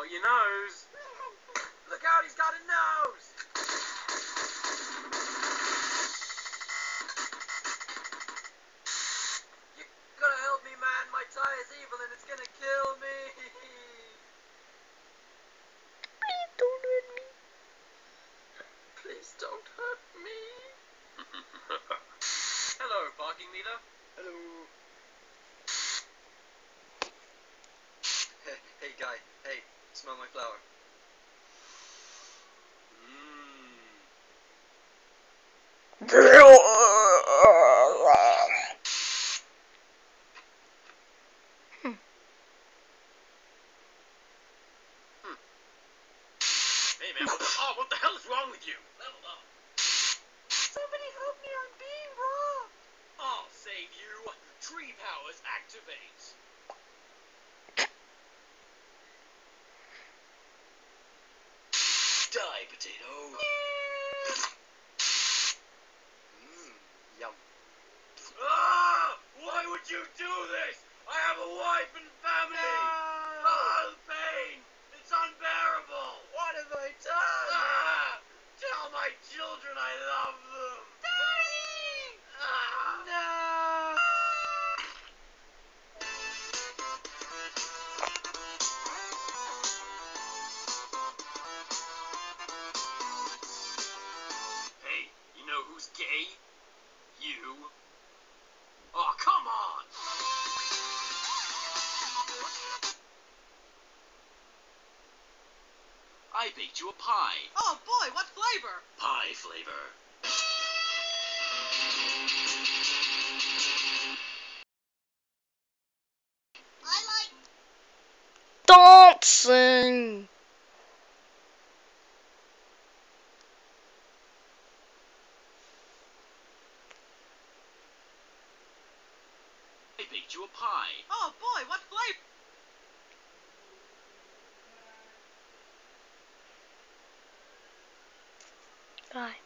got your nose. Look out, he's got a nose! You gotta help me, man. My tire's evil and it's gonna kill me. Please don't hurt me. Please don't hurt me. Hello, parking meter. Hello. Hey guy, hey, smell my flower. Hey man, what the hell is wrong with you? Level up. Somebody help me, I'm being robbed. I'll save you. Tree powers activate. Die, potato. Yum. Ah! Why would you do this? I have a wife and family. Ah, the pain. It's unbearable. What have I done? Ah! Tell my children I love them. Daddy! Ah! No! Hey, you know who's gay? You. Oh, come on! I baked you a pie. Oh boy, what flavor? Pie flavor. I like... Dancing. I baked you a pie. Oh boy, what flavor? Bye.